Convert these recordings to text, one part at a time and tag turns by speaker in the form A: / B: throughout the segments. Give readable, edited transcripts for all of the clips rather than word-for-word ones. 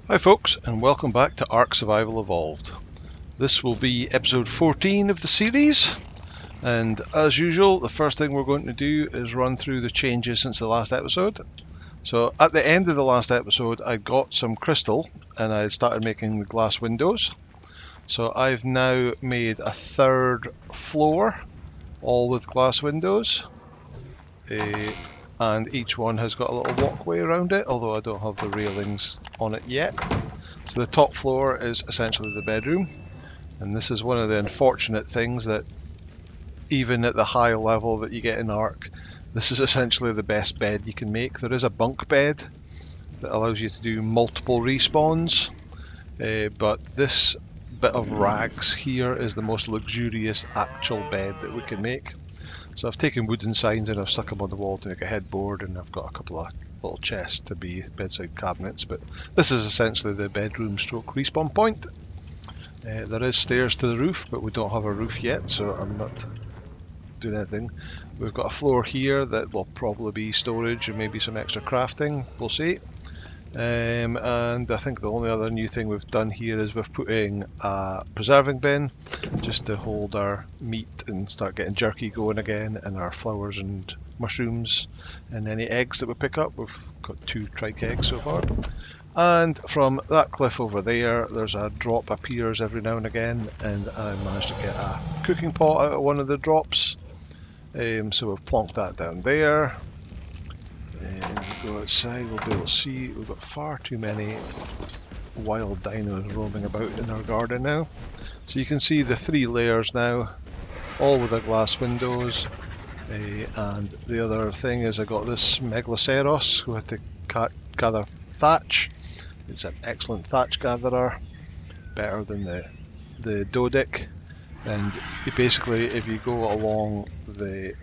A: Hi folks, and welcome back to Ark Survival Evolved. This will be episode 14 of the series, and as usual, the first thing we're going to do is run through the changes since the last episode. So at the end of the last episode, I got some crystal and I started making the glass windows. So I've now made a third floor, all with glass windows. And each one has got a little walkway around it, although I don't have the railings on it yet. So the top floor is essentially the bedroom, and this is one of the unfortunate things that even at the high level that you get in Ark, this is essentially the best bed you can make. There is a bunk bed that allows you to do multiple respawns, but this bit of rags here is the most luxurious actual bed that we can make. So I've taken wooden signs and I've stuck them on the wall to make a headboard, and I've got a couple of little chests to be bedside cabinets, but this is essentially the bedroom stroke respawn point. There is stairs to the roof, but we don't have a roof yet, so I'm not doing anything. We've got a floor here that will probably be storage and maybe some extra crafting, we'll see. And I think the only other new thing we've done here is we've put in a preserving bin just to hold our meat and start getting jerky going again, and our flowers and mushrooms and any eggs that we pick up. We've got 2 trike eggs so far. And from that cliff over there, there's a drop appears every now and again, and I managed to get a cooking pot out of one of the drops. So we've plonked that down there. And we go outside, we'll be able to see we've got far too many wild dinos roaming about in our garden now. So you can see the 3 layers now, all with the glass windows. And the other thing is I got this Megaloceros who had to gather thatch. It's an excellent thatch gatherer, better than the Dodic. And basically, if you go along the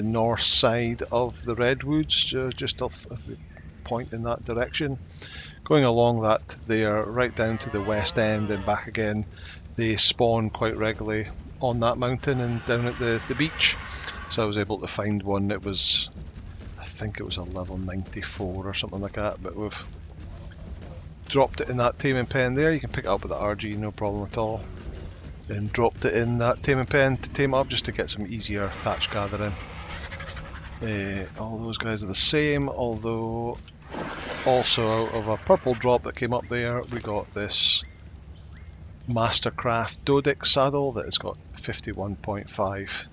A: north side of the redwoods, just off the point in that direction, going along that there right down to the west end and back again, they spawn quite regularly on that mountain and down at the beach. So I was able to find one that was, I think it was a level 94 or something like that, but we've dropped it in that taming pen there. You can pick it up with the RG, no problem at all. And dropped it in that taming pen to tame it up just to get some easier thatch gathering. All those guys are the same, although also out of a purple drop that came up there, we got this Mastercraft Dodic saddle that has got 51.5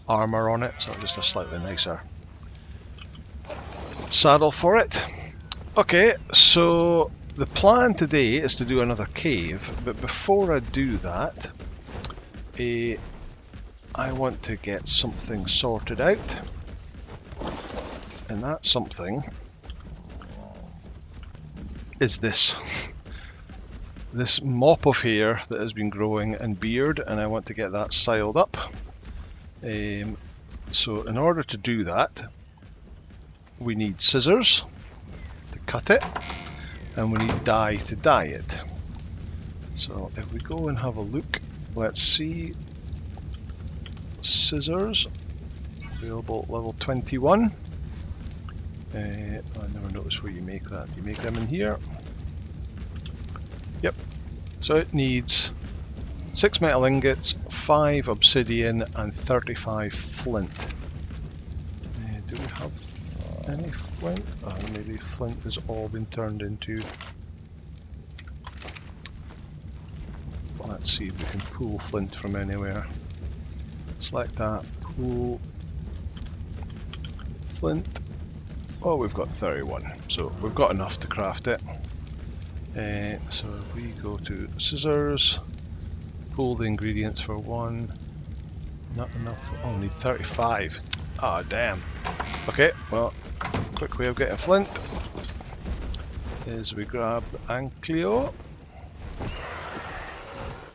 A: armour on it, so just a slightly nicer saddle for it. Okay, so the plan today is to do another cave, but before I do that, I want to get something sorted out. And that something is this mop of hair that has been growing and beard, and I want to get that styled up. So in order to do that, we need scissors to cut it, and we need dye to dye it. So if we go and have a look, let's see. Scissors available at level 21. I never noticed where you make that. You make them in here. Yep. So it needs 6 metal ingots, 5 obsidian, and 35 flint. Do we have any flint? Oh, maybe flint has all been turned into. Let's see if we can pull flint from anywhere. Select that, pull flint. Oh, we've got 31, so we've got enough to craft it. So if we go to scissors, pull the ingredients for 1, not enough, oh, we need 35. Ah, damn. Okay, well, quick way of getting flint is we grab Ankleo,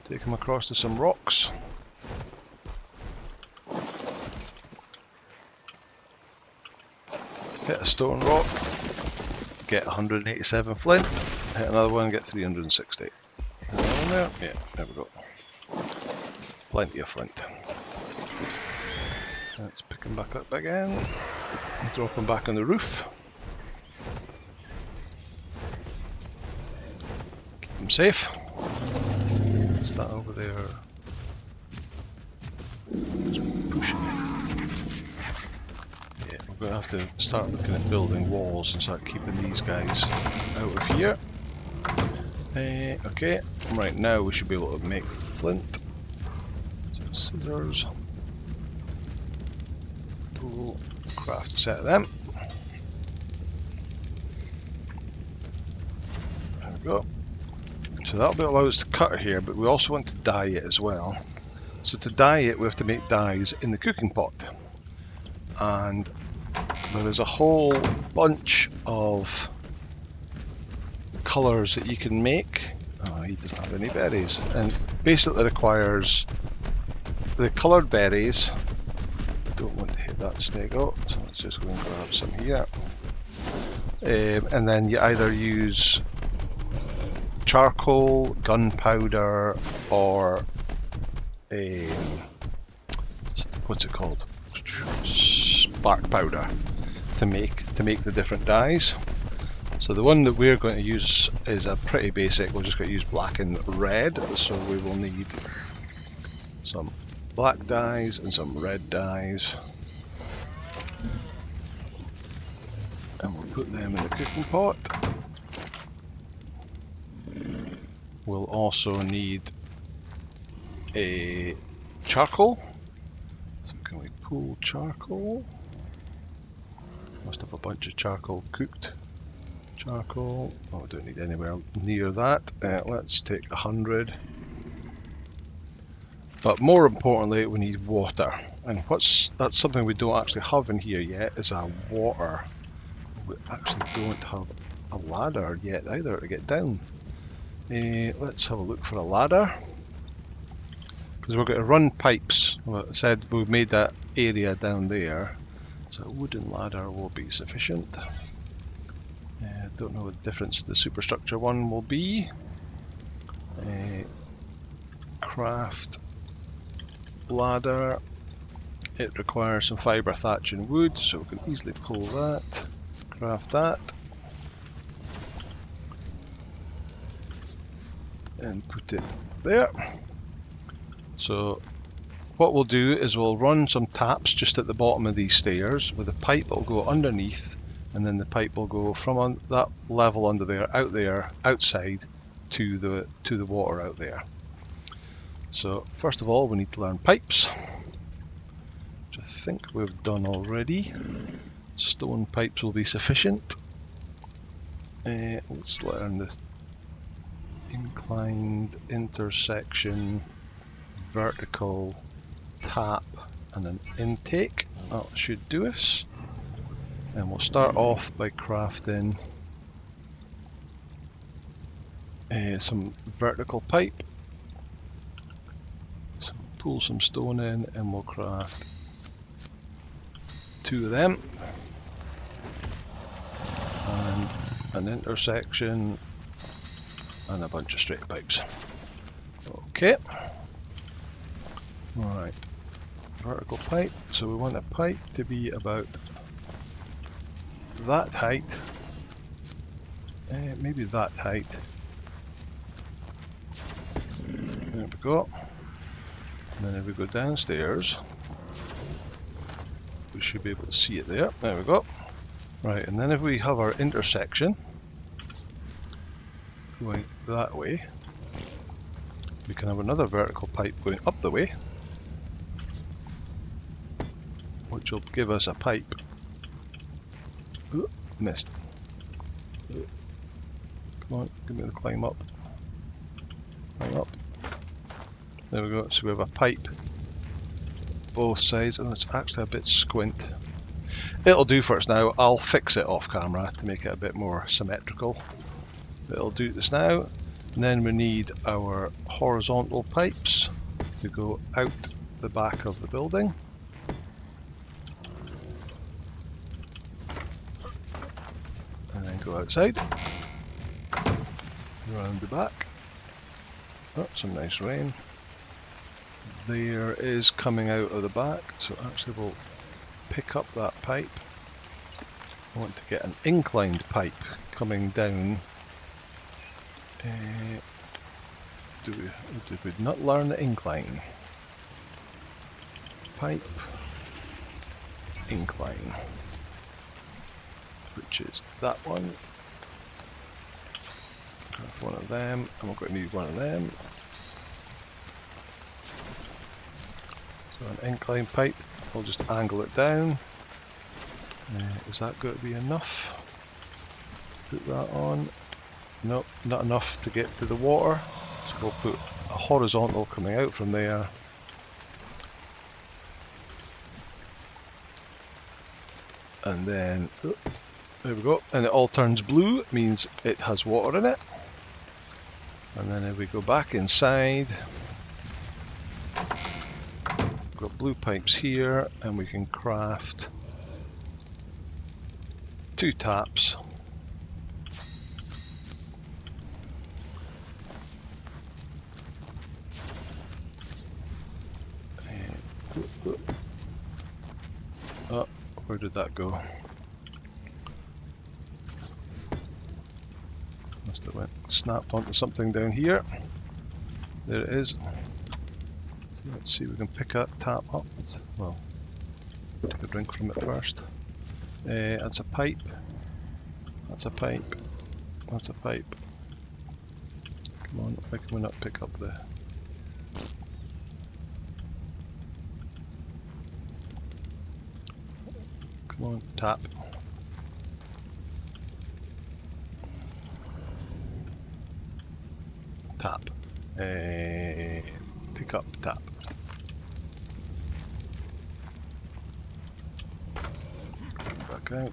A: take him across to some rocks. Hit a stone rock, get 187 flint, hit another one, get 360. Is that one there? Yeah, there we go. Plenty of flint. Let's pick him back up again, and drop him back on the roof. them safe. Is that over there? Just push it. Yeah, we're going to have to start looking at building walls and start keeping these guys out of here. Okay, right now we should be able to make flint. So scissors. We'll craft a set of them. There we go. So that'll allow us to cut here, but we also want to dye it as well. So to dye it, we have to make dyes in the cooking pot. And there is a whole bunch of colours that you can make. Oh, he doesn't have any berries. And basically requires the coloured berries. Don't want to hit that stego, so let's just go and grab some here. And then you either use charcoal, gunpowder, or what's it called? Spark powder to make the different dyes. So the one that we're going to use is a pretty basic. We're just going to use black and red. So we will need some black dyes and some red dyes, and we'll put them in the cooking pot. We'll also need a charcoal. So can we pull charcoal? Must have a bunch of charcoal cooked. Charcoal. Oh, we don't need anywhere near that. Let's take 100. But more importantly, we need water. And that's something we don't actually have in here yet, is our water. We actually don't have a ladder yet either to get down. Let's have a look for a ladder. Because we're going to run pipes. Well, I said we've made that area down there. So a wooden ladder will be sufficient. Don't know what the difference the superstructure one will be. Craft ladder. It requires some fibre, thatch and wood, so we can easily pull that. Craft that. And put it there. So what we'll do is we'll run some taps just at the bottom of these stairs with a pipe that will go underneath, and then the pipe will go from on that level under there, outside to the water out there. So first of all we need to learn pipes, which I think we've done already. Stone pipes will be sufficient. Let's learn this inclined, intersection, vertical, tap and an intake. That should do us. And we'll start off by crafting some vertical pipe. So pull some stone in and we'll craft 2 of them. And an intersection and a bunch of straight pipes. Okay. Right. Vertical pipe. So we want a pipe to be about that height, maybe that height. There we go. And then if we go downstairs, we should be able to see it there. There we go. Right, and then if we have our intersection going that way, we can have another vertical pipe going up the way, which will give us a pipe. Ooh, missed. Ooh. Come on, give me the climb up. Climb up. There we go, so we have a pipe both sides, and it's actually a bit squint. It'll do for us now. I'll fix it off camera to make it a bit more symmetrical. But it'll do this now. And then we need our horizontal pipes to go out the back of the building. And then go outside, around the back. Oh, some nice rain. There is coming out of the back, so actually we'll pick up that pipe. I want to get an inclined pipe coming down did we not learn the incline? Pipe, incline, which is that one. Grab one of them, and we're going to need one of them. So an incline pipe, we'll just angle it down. Is that going to be enough? Put that on. Nope, not enough to get to the water. So we'll put a horizontal coming out from there. And then, there we go. And it all turns blue, it means it has water in it. And then if we go back inside, we've got blue pipes here, and we can craft 2 taps. Oh, where did that go? Must have went snapped onto something down here. There it is. So let's see if we can pick that tap up. Well, take a drink from it first. That's a pipe. That's a pipe. That's a pipe. Come on, why can we not pick up the... Come on, tap. Tap. Pick up, tap. Back out.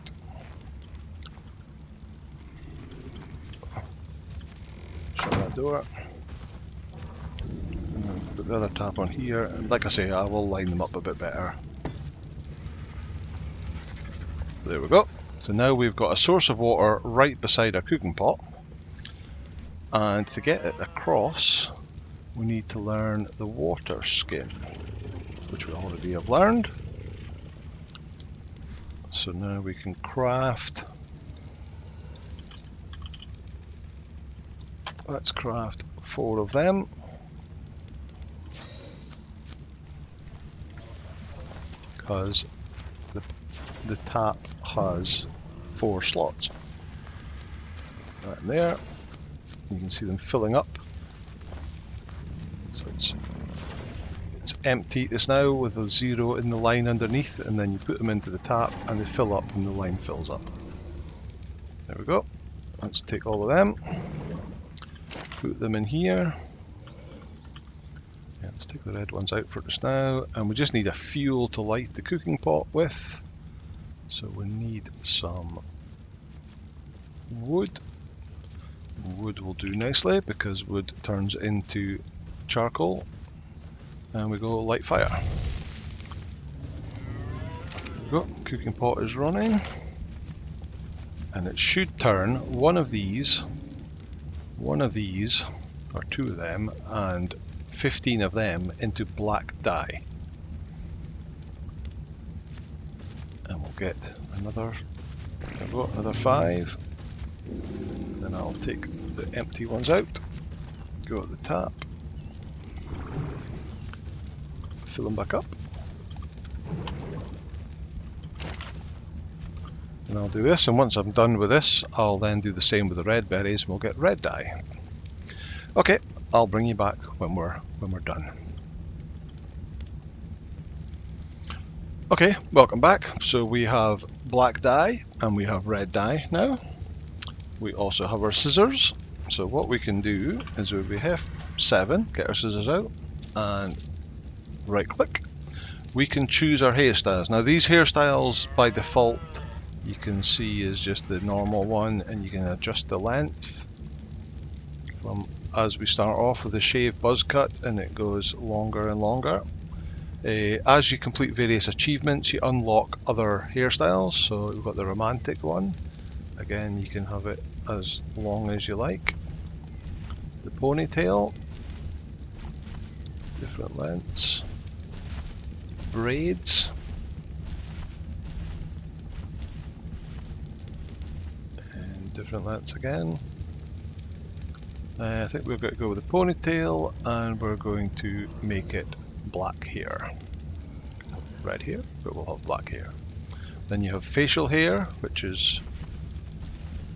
A: Shut that door. And then put the other tap on here. And like I say, I will line them up a bit better. There we go. So now we've got a source of water right beside our cooking pot. And to get it across, we need to learn the water skin, which we already have learned. So now we can craft. Let's craft 4 of them. Because the tap has 4 slots. Right in there. You can see them filling up. So it's empty just now with a 0 in the line underneath, and then you put them into the tap and they fill up and the line fills up. There we go. Let's take all of them, put them in here. Yeah, let's take the red ones out for just now, and we just need a fuel to light the cooking pot with. So we need some wood. Wood will do nicely because wood turns into charcoal, and we go light fire. There we go. Cooking pot is running, and it should turn one of these, or 2 of them, and 15 of them into black dye. And we'll get another, there we go, another 5. Then I'll take the empty ones out, go at the tap, fill them back up, and I'll do this, and once I'm done with this I'll then do the same with the red berries and we'll get red dye. Okay, I'll bring you back when we're done. Okay, welcome back. So we have black dye and we have red dye now. We also have our scissors. So what we can do is we have 7, get our scissors out and right click. We can choose our hairstyles. Now these hairstyles by default you can see is just the normal one, and you can adjust the length from as we start off with the shaved buzz cut, and it goes longer and longer. As you complete various achievements you unlock other hairstyles. So we've got the romantic one. Again, you can have it as long as you like. The ponytail, different lengths. Braids, and different lengths again. I think we're going to go with a ponytail, and we're going to make it black hair. Red hair, but we'll have black hair. Then you have facial hair, which is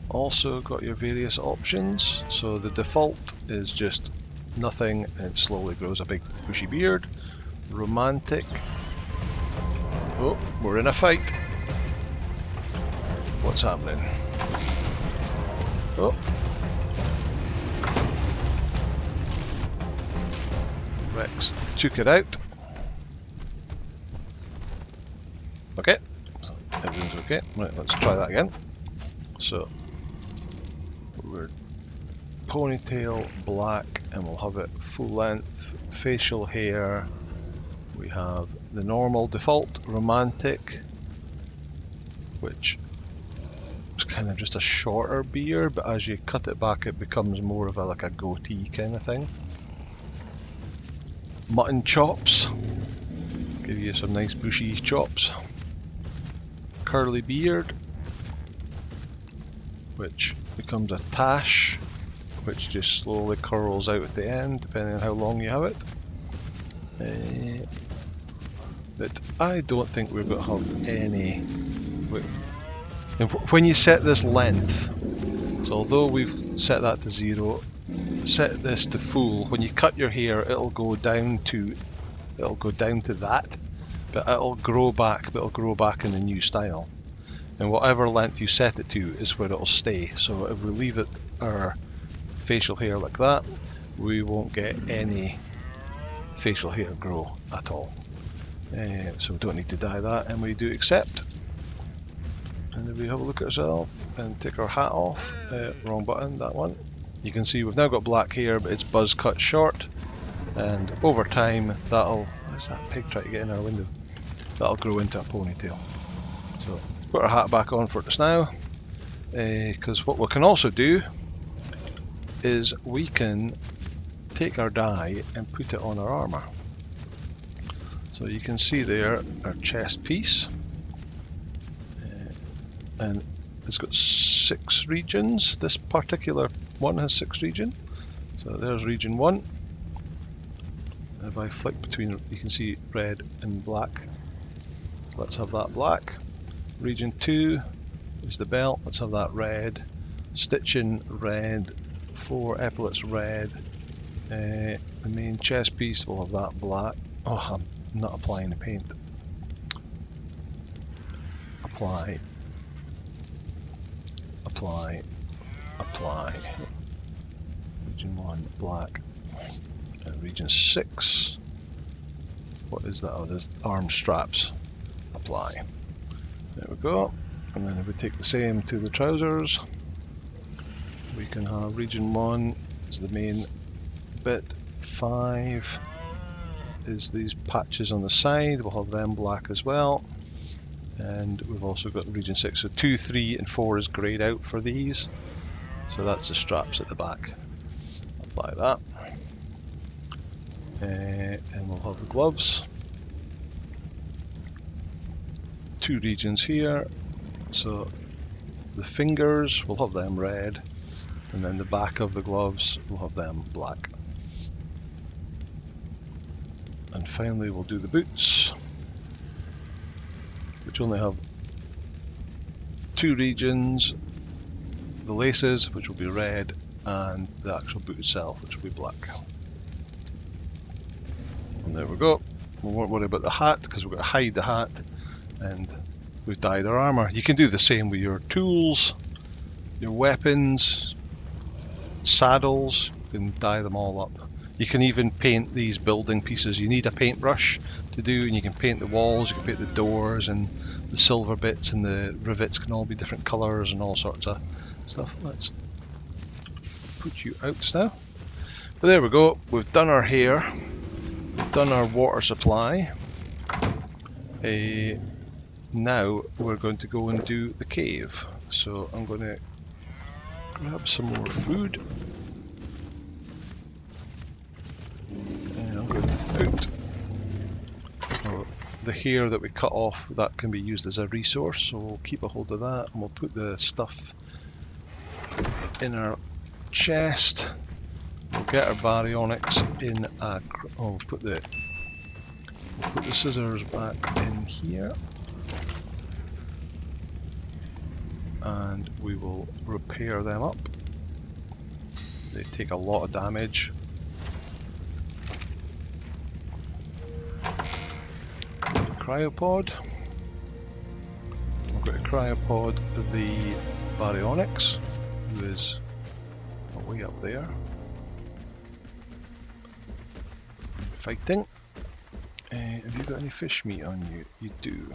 A: also got your various options. So the default is just nothing, and it slowly grows a big bushy beard. Romantic. Oh, we're in a fight. What's happening? Oh. Rex took it out. Okay, so everything's okay. Right, let's try that again. So we're ponytail black, and we'll have it full length. Facial hair, we have the normal default romantic, which is kind of just a shorter beard, but as you cut it back it becomes more of a like a goatee kind of thing. Mutton chops, give you some nice bushy chops. Curly beard, which becomes a tash, which just slowly curls out at the end depending on how long you have it. But I don't think we're going to have any. When you set this length, so although we've set that to 0, set this to full. When you cut your hair, it'll go down to that, but it'll grow back. But it'll grow back in the new style. And whatever length you set it to is where it'll stay. So if we leave it our facial hair like that, we won't get any facial hair grow at all. So we don't need to dye that, and we do accept. And if we have a look at ourselves and take our hat off, wrong button, that one, you can see we've now got black hair, but it's buzz cut short, and over time that'll, what's that pig trying to get in our window? That'll grow into a ponytail. So put our hat back on for just now, because what we can also do is we can take our dye and put it on our armour. So you can see there our chest piece, and it's got 6 regions. This particular one has 6 regions. So there's region 1. If I flick between, you can see red and black. Let's have that black. Region 2 is the belt. Let's have that red. Stitching red. 4 epaulets red. The main chest piece will have that black. Oh, I'm not applying the paint. Apply. Apply. Apply. Region 1 black. Region 6. What is that? Oh, there's arm straps. Apply. There we go. And then if we take the same to the trousers, we can have region 1 is the main bit. 5 is these patches on the side. We'll have them black as well. And we've also got region 6. So 2, 3 and 4 is greyed out for these. So that's the straps at the back. Apply that. And we'll have the gloves. 2 regions here. So the fingers, we'll have them red. And then the back of the gloves, we'll have them black. And finally we'll do the boots, which only have 2 regions. The laces, which will be red, and the actual boot itself, which will be black. And there we go. We won't worry about the hat because we're going to hide the hat, and we've dyed our armour. You can do the same with your tools, your weapons, saddles. You can dye them all up. You can even paint these building pieces. You need a paintbrush to do, and you can paint the walls, you can paint the doors, and the silver bits and the rivets can all be different colours and all sorts of stuff. Let's put you out just now. But there we go. We've done our hair. We've done our water supply. Now we're going to go and do the cave. So I'm going to grab some more food. And I'm going to put the hair that we cut off, that can be used as a resource. So we'll keep a hold of that, and we'll put the stuff in our chest. get our Baryonyx in a... Oh, we'll put the scissors back in here. And we will repair them up. They take a lot of damage. Cryopod. We've got a cryopod the Baryonyx, who is way up there fighting. Have you got any fish meat on you? You do.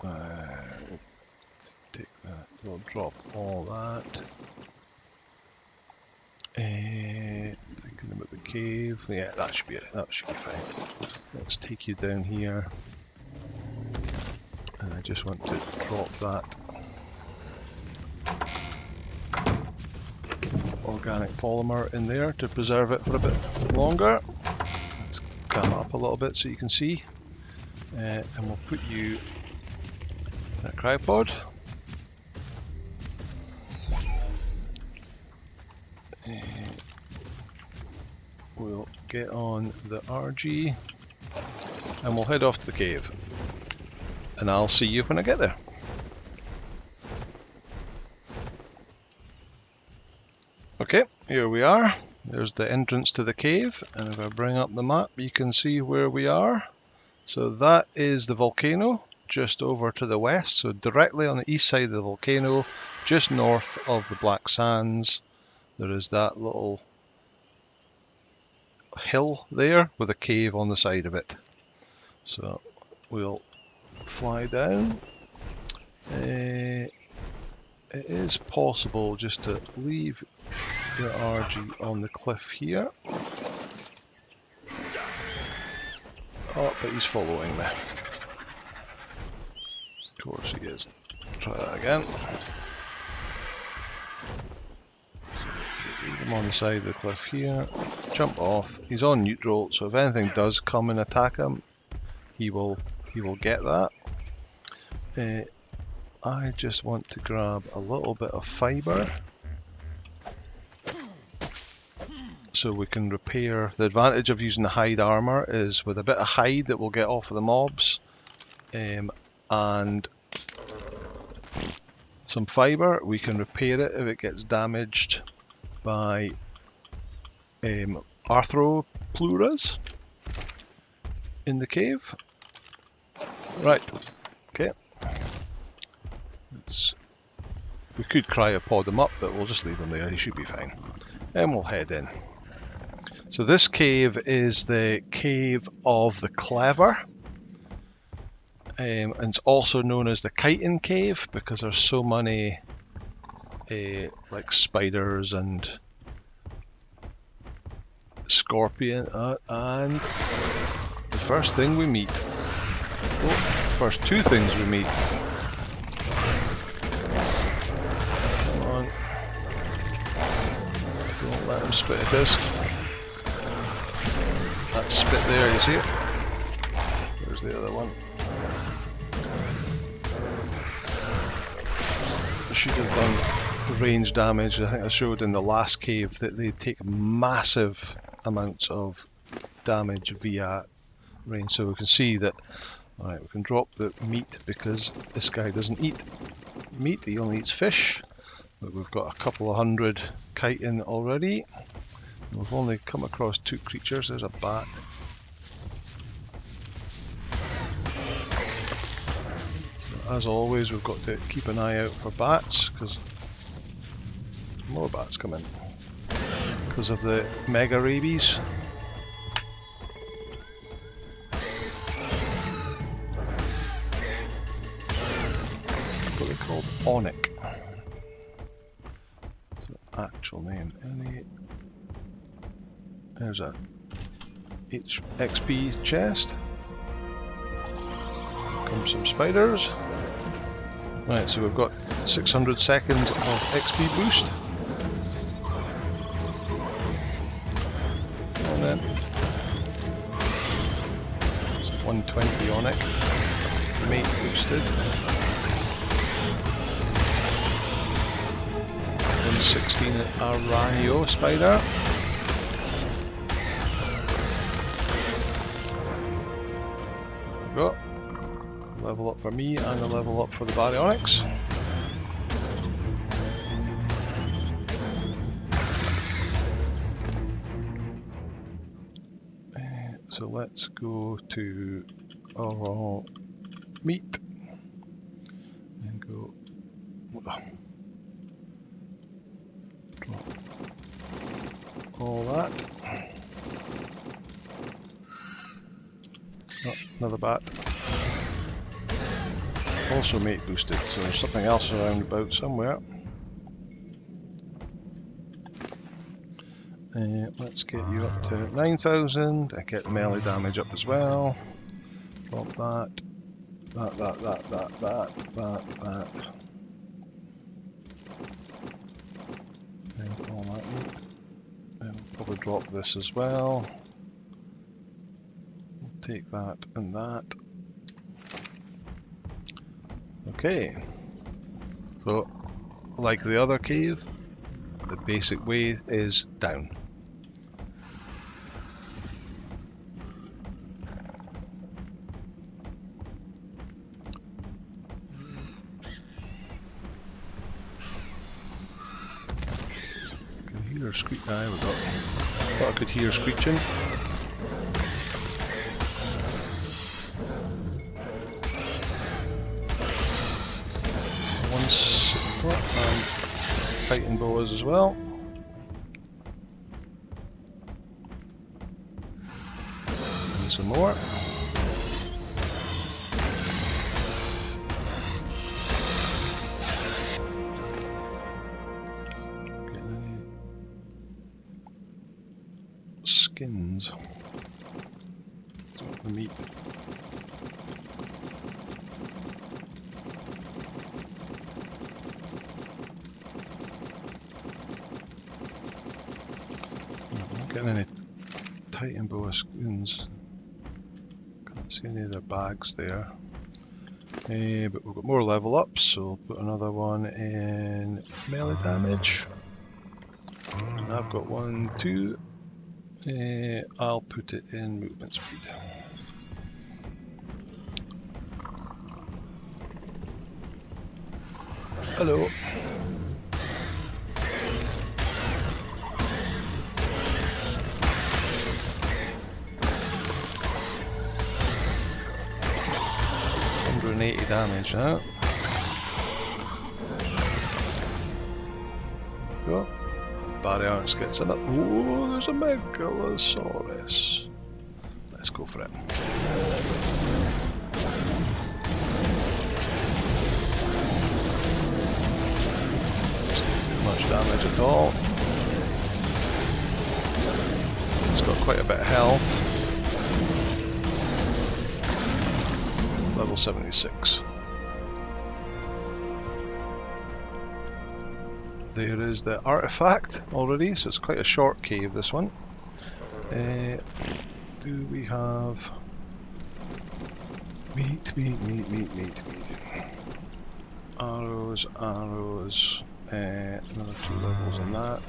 A: We'll take that. We'll drop all that. Thinking about the cave. Yeah, that should be it. That should be fine. Let's take you down here. And I just want to drop that organic polymer in there to preserve it for a bit longer. Let's cam it up a little bit so you can see. And we'll put you in a cryopod. We'll get on the RG and we'll head off to the cave. And I'll see you when I get there. Okay, here we are. There's the entrance to the cave, and if I bring up the map you can see where we are. So that is the volcano just over to the west, so directly on the east side of the volcano, just north of the Black Sands, there is that little hill there with a cave on the side of it. So we'll fly down. It is possible just to leave your RG on the cliff here. Oh, but he's following me. Of course he is. Try that again. Leave him on the side of the cliff here. Jump off. He's on neutral, so if anything does come and attack him, he will get that. I just want to grab a little bit of fibre so we can repair. The advantage of using the hide armour is with a bit of hide that we'll get off of the mobs and some fibre, we can repair it if it gets damaged by arthropluras in the cave. Right, okay. We could cryopod him up, but we'll just leave him there, he should be fine. And we'll head in. So this cave is the Cave of the Clever. And it's also known as the Chitin Cave because there's so many like spiders and scorpion and the first thing we meet. First two things we meet. Come on. Don't let him spit a disc. That spit there, you see it? There's the other one. I should have done range damage. I think I showed in the last cave that they take massive amounts of damage via range. So we can see that. Alright, we can drop the meat because this guy doesn't eat meat, he only eats fish. But we've got a couple of hundred chitin already. We've only come across two creatures. There's a bat. So as always, we've got to keep an eye out for bats because more bats come in because of the mega rabies. What they're called, Onyx. So actual name. There's a XP chest. Come some spiders. Right, so we've got 600 seconds of XP boost. And then it's 120 on it. Mate boosted. 16 Aranio spider. There we go. Level up for me and a level up for the Baryonyx. So let's go to our meat and go drop all that. Oh, another bat. Also mate boosted, so there's something else around about somewhere. Let's get you up to 9,000. I get the melee damage up as well. Drop that. That. And all that meat. And we'll probably drop this as well. We'll take that and that. Okay. So, like the other cave, the basic way is down. Squeak. There we go. Thought I could hear screeching. And fighting boas as well. And some more. Skins. The meat. I'm not getting any Titan boa skins. Can't see any of their bags there. But we've got more level ups, so we'll put another one in melee damage. And I've got 1, 2. I'll put it in movement speed. Hello. $180 damage now. Go. Baryonyx gets in it. Oh, there's a Megalosaurus. Let's go for it. Not much damage at all. It's got quite a bit of health. Level 76. There is the artifact already, so it's quite a short cave, this one. Do we have meat? Arrows, another 2 levels on that.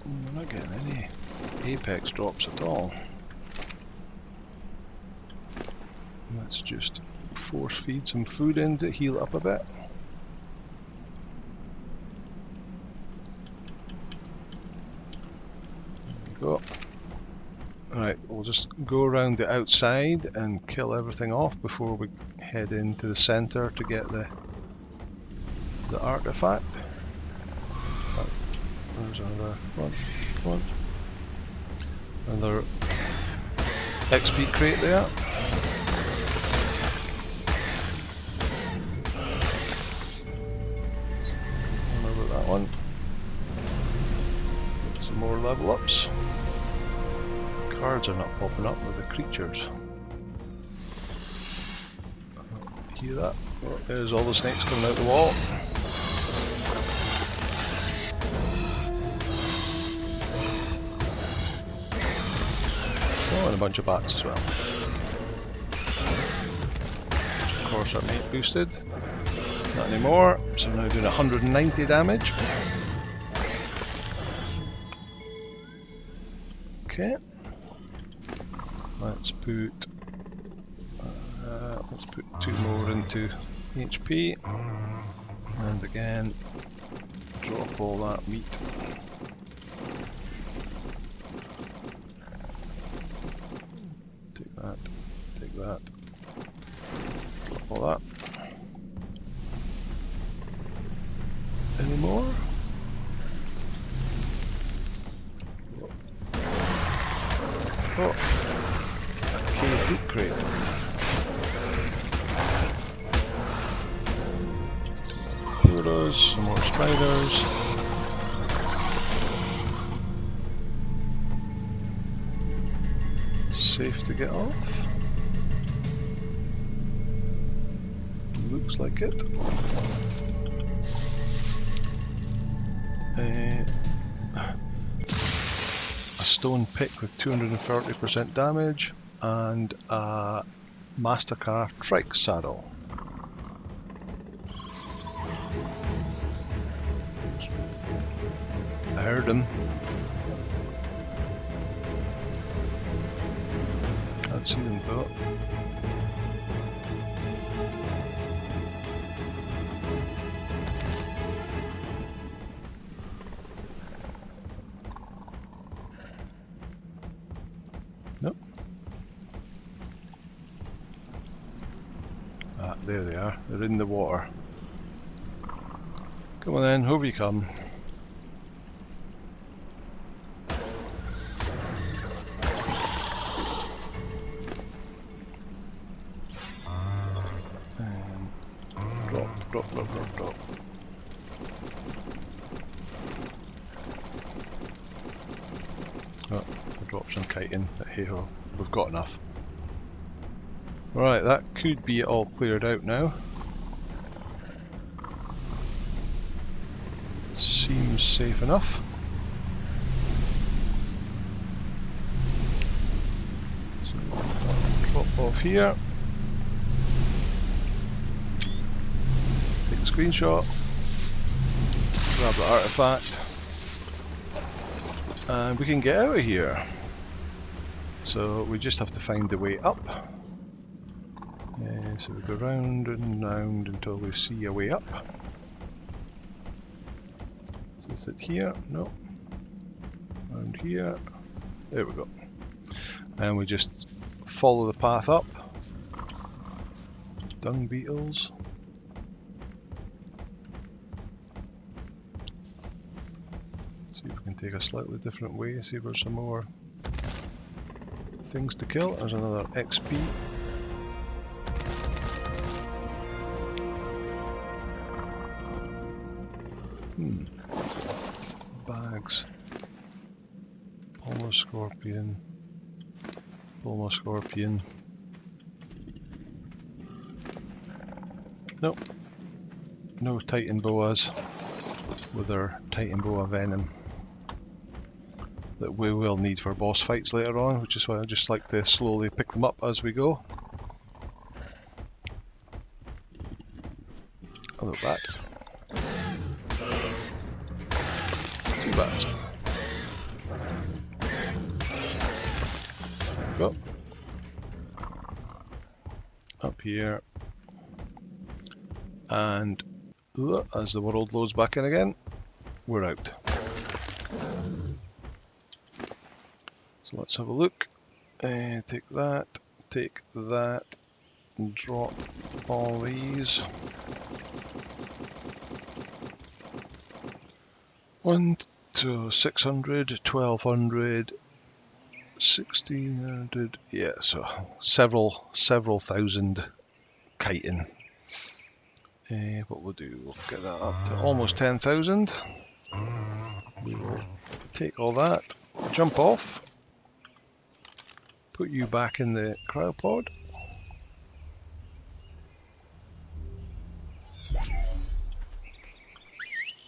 A: We're not getting any apex drops at all. Let's just force feed some food in to heal up a bit. There we go. Alright, we'll just go around the outside and kill everything off before we head into the center to get the artifact. Oh, there's another one. Come on. Another XP crate there. One. Some more level ups. Cards are not popping up with the creatures. Hear that? Oh, there's all the snakes coming out the wall. Oh, and a bunch of bats as well. course our mate boosted. Not anymore, so I'm now doing 190 damage. Okay. Let's put 2 more into HP, and again drop all that meat. Take that, drop all that. Any more? Oh, a cave loot crate. Here it is, some more spiders. Safe to get off. Looks like it. A stone pick with 230% damage and a Mastercraft trike saddle. I heard him. Can't see them though. Nope. Ah, there they are. They're in the water. Come on then, over you come. Drop. Oh, I dropped some chitin, but hey ho, we've got enough. Right, that could be all cleared out now. Seems safe enough. So, drop off here. Take a screenshot. Grab the artifact. And we can get out of here. So we just have to find the way up. So we go round and round until we see a way up. So is it here? No. Around here. There we go. And we just follow the path up. Dung beetles. See if we can take a slightly different way, see if there's some more things to kill. There's another XP. Bags. Palmer scorpion. Palmer scorpion. Nope. No titan boas with their titan boa venom that we will need for boss fights later on, which is why I just like to slowly pick them up as we go. Oh, they're back. Too bad. Go. Up here. And as the world loads back in again, we're out. So let's have a look. Take that, and drop all these. 1 to 600, 1200, 1600, yeah, so several thousand chitin. What we'll do, we'll get that up to almost 10,000. We will take all that, jump off, put you back in the cryopod.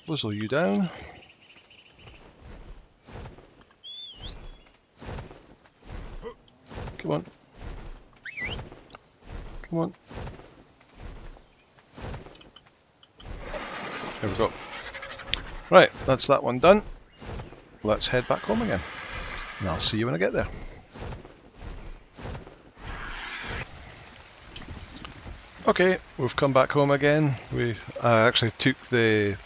A: Whistle you down. Come on. Come on. There we go. Right, that's that one done. Let's head back home again. And I'll see you when I get there. Okay, we've come back home again. I actually took the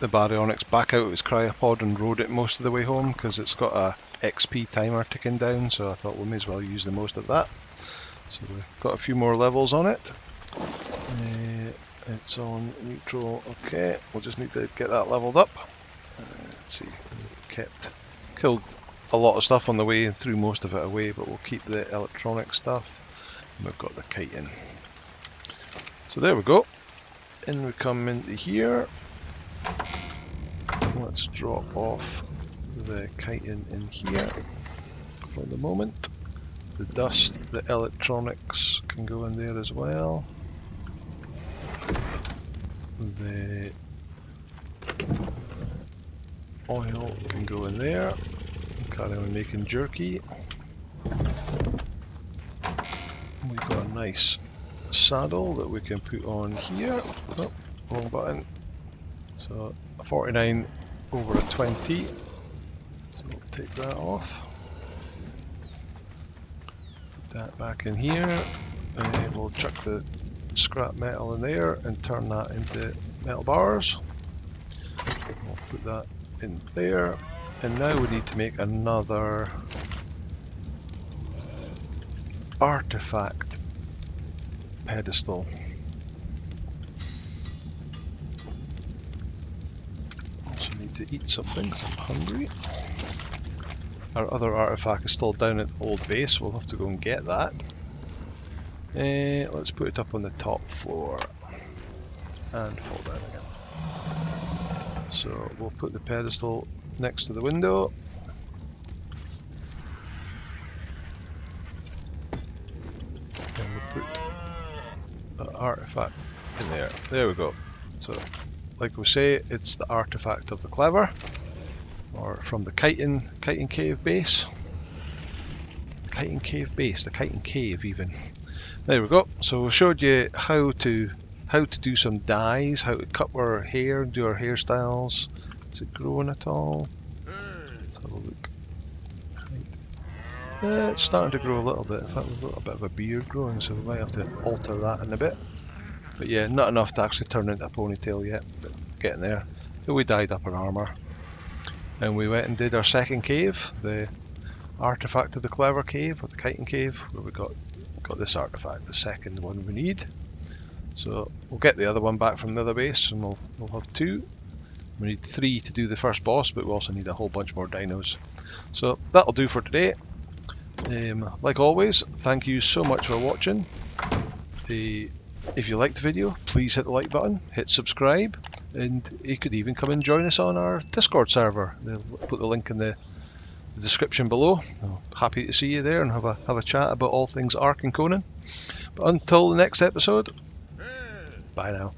A: Baryonyx back out of its cryopod and rode it most of the way home because it's got a XP timer ticking down, so I thought we may as well use the most of that. So we've got a few more levels on it. It's on neutral. Okay, we'll just need to get that leveled up. Let's see, killed a lot of stuff on the way and threw most of it away, but we'll keep the electronic stuff. And we've got the chitin. So there we go. In we come into here. Let's drop off the chitin in here for the moment. The dust, the electronics can go in there as well. The oil can go in there. Carry on making jerky. We've got a nice saddle that we can put on here. Oh, wrong button. So a 49 over a 20. So we'll take that off. Put that back in here. And we'll chuck the scrap metal in there and turn that into metal bars. We'll put that in there. And now we need to make another artifact pedestal. Also need to eat something because I'm hungry. Our other artifact is still down at the old base, we'll have to go and get that. Let's put it up on the top floor and fall down again. So we'll put the pedestal next to the window. And we'll put the artifact in there. There we go. So, like we say, it's the artifact of the clever, or from the chitin cave base. Chitin cave base, the chitin cave even. There we go. So we showed you how to do some dyes, how to cut our hair, do our hairstyles. Is it growing at all? Let's have a look. It's starting to grow a little bit. In fact, we've got a bit of a beard growing, so we might have to alter that in a bit. But yeah, not enough to actually turn into a ponytail yet, but getting there. So we dyed up our armour. And we went and did our second cave, the artifact of the clever cave, or the chitin cave, where we got this artifact, the second one we need. So we'll get the other one back from the other base, and we'll have two. We need 3 to do the first boss, but we also need a whole bunch more dinos. So that'll do for today. Like always, thank you so much for watching. If you liked the video, please hit the like button, hit subscribe, and you could even come and join us on our Discord server. They'll put the link in the description below. I'm happy to see you there and have a chat about all things Ark and Conan. But until the next episode, bye now.